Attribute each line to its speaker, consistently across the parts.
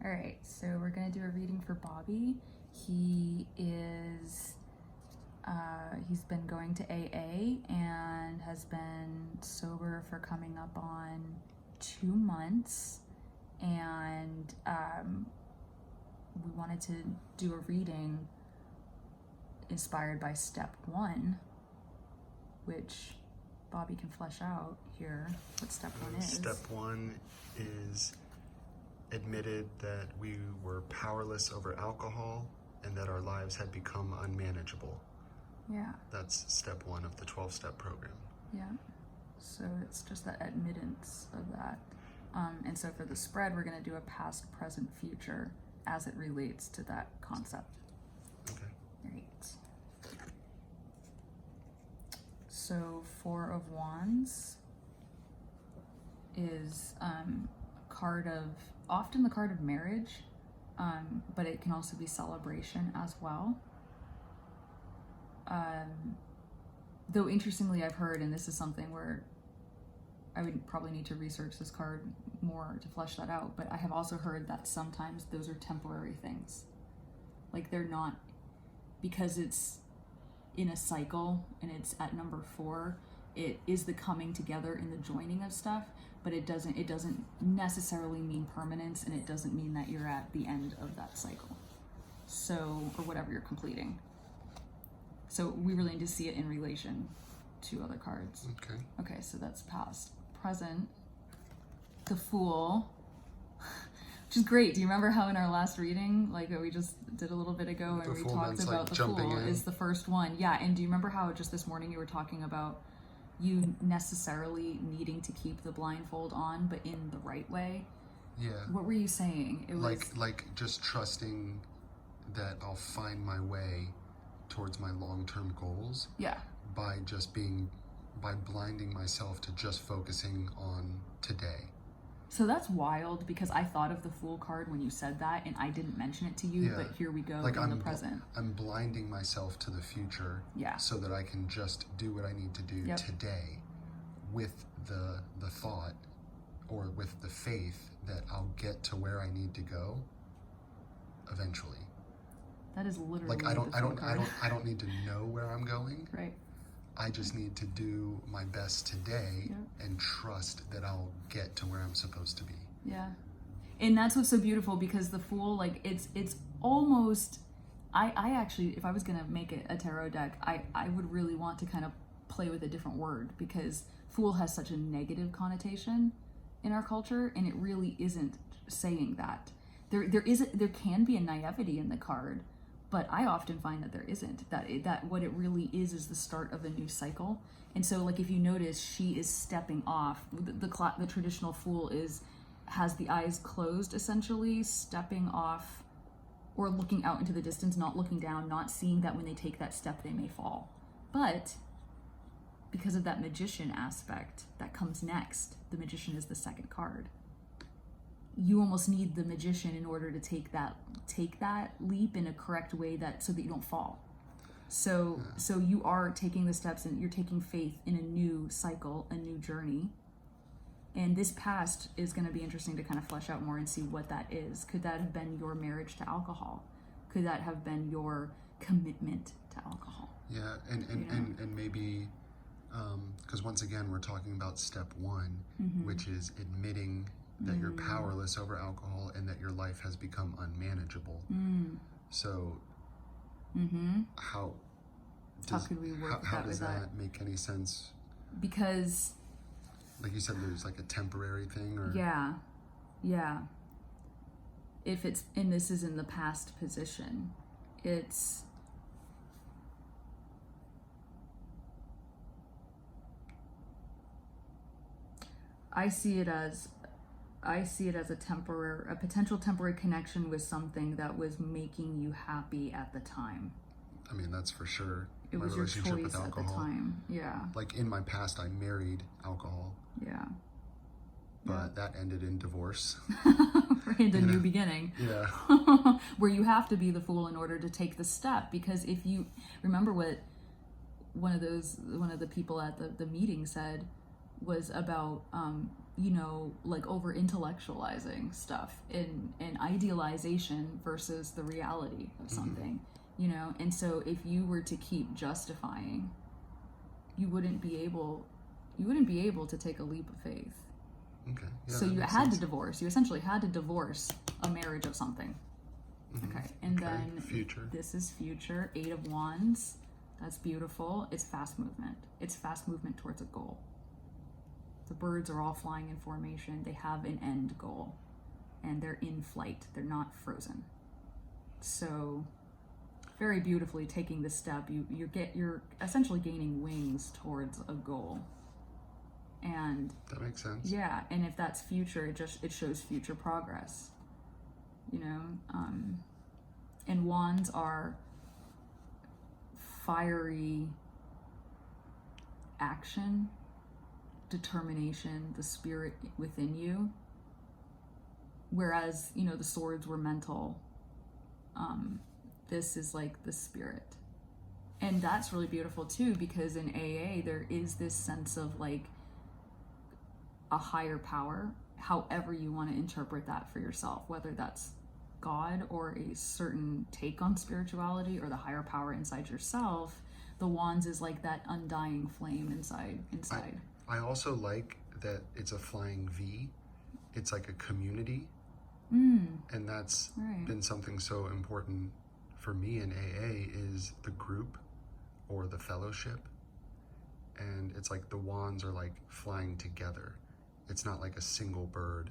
Speaker 1: All right, so we're gonna do a reading for Bobby. He is, he's been going to AA and has been sober for coming up on 2 months. And we wanted to do a reading inspired by step 1, which Bobby can flesh out here what step 1 is.
Speaker 2: Step 1 is admitted that we were powerless over alcohol and that our lives had become unmanageable.
Speaker 1: Yeah.
Speaker 2: That's step 1 of the 12-step program.
Speaker 1: Yeah. So it's just that admittance of that. And so for the spread, we're going to do a past, present, future as it relates to that concept.
Speaker 2: Okay.
Speaker 1: Great. So 4 of Wands is often the card of marriage, but it can also be celebration as well. Though interestingly, I've heard, and this is something where I would probably need to research this card more to flesh that out, but I have also heard that sometimes those are temporary things. Like they're not, because it's in a cycle and it's at number 4, it is the coming together and the joining of stuff, but it doesn't necessarily mean permanence, and it doesn't mean that you're at the end of that cycle. So, or whatever you're completing. So we really need to see it in relation to other cards.
Speaker 2: Okay.
Speaker 1: Okay, so that's past. Present, the Fool, which is great. Do you remember how in our last reading, like we just did a little bit ago, and we talked about the Fool is the first one? Yeah, and do you remember how just this morning you were talking about you necessarily needing to keep the blindfold on, but in the right way?
Speaker 2: Yeah.
Speaker 1: What were you saying? It was
Speaker 2: like just trusting that I'll find my way towards my long-term goals.
Speaker 1: Yeah.
Speaker 2: By blinding myself to just focusing on today.
Speaker 1: So that's wild, because I thought of the Fool card when you said that, and I didn't mention it to you,
Speaker 2: Yeah.
Speaker 1: but here we go
Speaker 2: Like
Speaker 1: in the present.
Speaker 2: I'm blinding myself to the future,
Speaker 1: Yeah.
Speaker 2: so that I can just do what I need to do
Speaker 1: Yep.
Speaker 2: today with the thought or with the faith that I'll get to where I need to go eventually.
Speaker 1: That is literally
Speaker 2: Like I
Speaker 1: the Fool card.
Speaker 2: don't need to know where I'm going.
Speaker 1: Right.
Speaker 2: I just need to do my best today.
Speaker 1: Yep.
Speaker 2: And trust that I'll get to where I'm supposed to be.
Speaker 1: Yeah. And that's what's so beautiful, because the Fool, like it's almost, I actually, if I was gonna make it a tarot deck, I would really want to kind of play with a different word, because Fool has such a negative connotation in our culture, and it really isn't saying that. There can be a naivety in the card, but I often find that there isn't. That what it really is the start of a new cycle. And so, like, if you notice, she is stepping off. The traditional Fool has the eyes closed, essentially, stepping off or looking out into the distance, not looking down, not seeing that when they take that step, they may fall. But because of that magician aspect that comes next, the magician is the second card. You almost need the magician in order to take that leap in a correct way, so that you don't fall. So you are taking the steps, and you're taking faith in a new cycle, a new journey. And this past is going to be interesting to kind of flesh out more and see what that is. Could that have been your marriage to alcohol? Could that have been your commitment to alcohol?
Speaker 2: Yeah, and maybe, because once again, we're talking about step 1,
Speaker 1: Mm-hmm.
Speaker 2: which is admitting that you're powerless over alcohol and that your life has become unmanageable. So how
Speaker 1: could we work
Speaker 2: how
Speaker 1: that
Speaker 2: does
Speaker 1: with
Speaker 2: that make any sense?
Speaker 1: Because,
Speaker 2: like you said, there's like a temporary thing, or
Speaker 1: yeah. If it's, and this is in the past position, it's I see it as a potential temporary connection with something that was making you happy at the time.
Speaker 2: I mean, that's for sure.
Speaker 1: It
Speaker 2: My
Speaker 1: was your
Speaker 2: relationship
Speaker 1: choice
Speaker 2: with
Speaker 1: at the
Speaker 2: alcohol.
Speaker 1: time. Yeah.
Speaker 2: Like in my past, I married alcohol,
Speaker 1: Yeah.
Speaker 2: but that ended in divorce.
Speaker 1: In the new beginning.
Speaker 2: Yeah.
Speaker 1: Where you have to be the Fool in order to take the step, because if you remember what one of the people at the meeting said was about like over intellectualizing stuff and idealization versus the reality of something, and so if you were to keep justifying, you wouldn't be able to take a leap of faith.
Speaker 2: Okay. Yeah,
Speaker 1: So you had to divorce. You essentially had to divorce a marriage of something. Okay. And then
Speaker 2: future.
Speaker 1: This is future. 8 of Wands. That's beautiful. It's fast movement. It's fast movement towards a goal. The birds are all flying in formation. They have an end goal. And they're in flight. They're not frozen. So very beautifully taking this step, you're essentially gaining wings towards a goal. And
Speaker 2: that makes sense.
Speaker 1: Yeah, and if that's future, it shows future progress. And wands are fiery action, determination, the spirit within you. Whereas, the swords were mental. This is like the spirit. And that's really beautiful too, because in AA, there is this sense of like a higher power, however you want to interpret that for yourself, whether that's God or a certain take on spirituality or the higher power inside yourself. The wands is like that undying flame inside.
Speaker 2: I also like that it's a flying V. It's like a community. And that's been something so important for me in AA is the group or the fellowship. And it's like the wands are like flying together. It's not like a single bird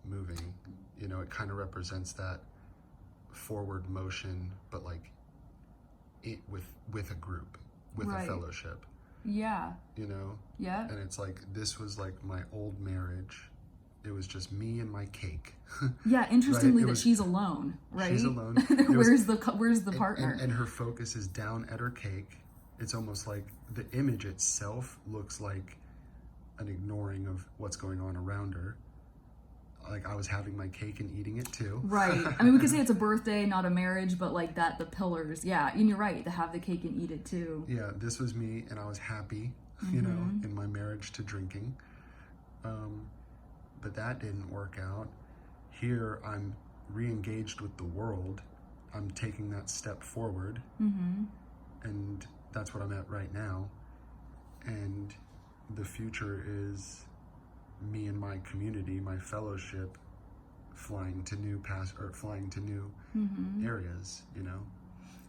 Speaker 2: moving. It kind of represents that forward motion, but like it with a group, with a fellowship.
Speaker 1: Yeah. Yeah.
Speaker 2: And it's like, this was like my old marriage. It was just me and my cake.
Speaker 1: Yeah, interestingly that she's alone, right?
Speaker 2: She's alone.
Speaker 1: Where's the partner?
Speaker 2: And her focus is down at her cake. It's almost like the image itself looks like an ignoring of what's going on around her. Like I was having my cake and eating it too.
Speaker 1: Right. I mean, we could say it's a birthday, not a marriage, but like that, the pillars. Yeah, and you're right, to have the cake and eat it too.
Speaker 2: Yeah, this was me, and I was happy, in my marriage to drinking. But that didn't work out. Here, I'm re-engaged with the world. I'm taking that step forward. And that's what I'm at right now. And the future is me and my community, my fellowship, flying to new areas,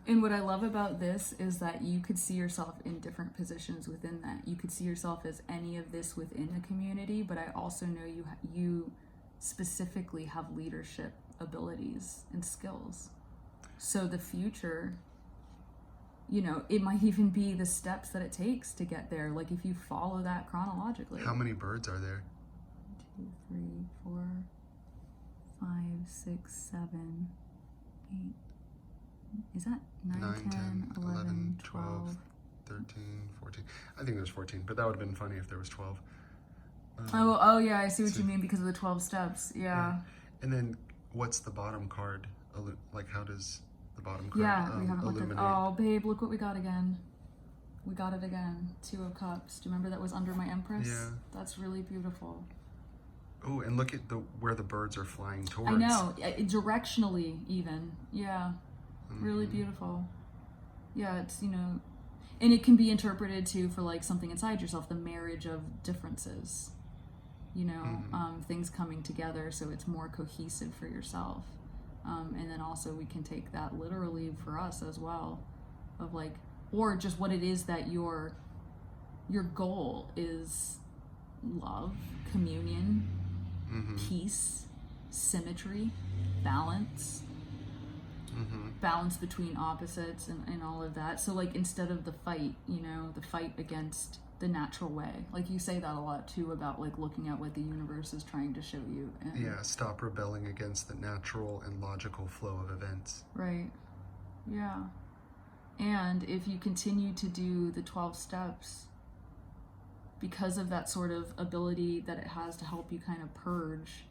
Speaker 1: And what I love about this is that you could see yourself in different positions within that. You could see yourself as any of this within the community, but I also know you specifically have leadership abilities and skills. So the future, it might even be the steps that it takes to get there. Like if you follow that chronologically.
Speaker 2: How many birds are there?
Speaker 1: 2, 3, 4, 5, 6, 7, 8. Is that 9, 10, 11, 12,
Speaker 2: 13, 14? I think there's 14, but that would have been funny if there was 12.
Speaker 1: Oh yeah, I see what you mean because of the 12 steps. Yeah.
Speaker 2: And then what's the bottom card? Like how does the bottom card
Speaker 1: we haven't looked at. Oh, babe, look what we got again. We got it again. 2 of Cups. Do you remember that was under my Empress?
Speaker 2: Yeah.
Speaker 1: That's really beautiful.
Speaker 2: Oh, and look at where the birds are flying towards.
Speaker 1: I know, directionally even. Yeah. Really beautiful. Yeah, it's, and it can be interpreted too for like something inside yourself, the marriage of differences, things coming together so it's more cohesive for yourself. And then also we can take that literally for us as well, of like, or just what it is that your goal is: love, communion, peace, symmetry, balance. Balance between opposites and all of that. So like instead of the fight, the fight against the natural way. Like you say that a lot too about like looking at what the universe is trying to show you. And,
Speaker 2: stop rebelling against the natural and logical flow of events.
Speaker 1: Right. Yeah. And if you continue to do the 12 steps, because of that sort of ability that it has to help you kind of purge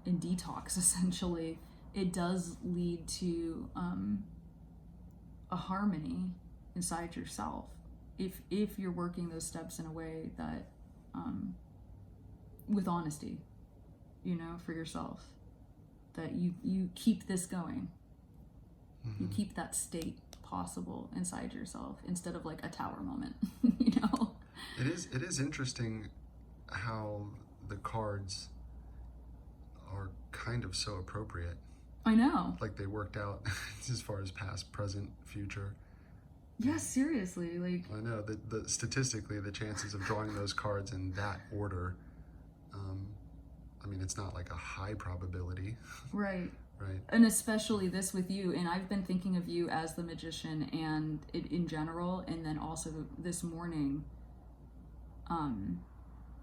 Speaker 1: and detox essentially, it does lead to a harmony inside yourself if you're working those steps in a way that with honesty, you know, for yourself, that you keep this going. You keep that state possible inside yourself instead of like a tower moment, you know?
Speaker 2: It is interesting how the cards are kind of so appropriate.
Speaker 1: I know.
Speaker 2: Like they worked out as far as past, present, future.
Speaker 1: Yeah, seriously. Like,
Speaker 2: I know that statistically the chances of drawing those cards in that order, I mean, it's not like a high probability.
Speaker 1: right.
Speaker 2: Right.
Speaker 1: And especially this with you, and I've been thinking of you as the magician and in general, and then also this morning,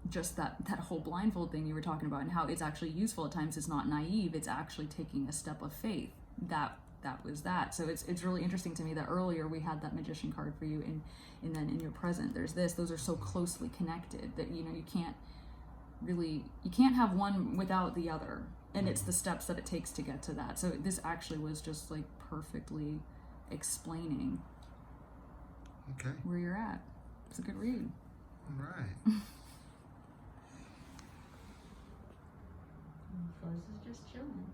Speaker 1: just that whole blindfold thing you were talking about, and how it's actually useful at times. It's not naive, it's actually taking a step of faith. That was that. So it's really interesting to me that earlier we had that magician card for you, and then in your present there's this. Those are so closely connected that, you know, you can't have one without the other, and it's the steps that it takes to get to that. So this actually was just like perfectly explaining where you're at. It's a good read.
Speaker 2: All right.
Speaker 3: Fuzz is just chilling.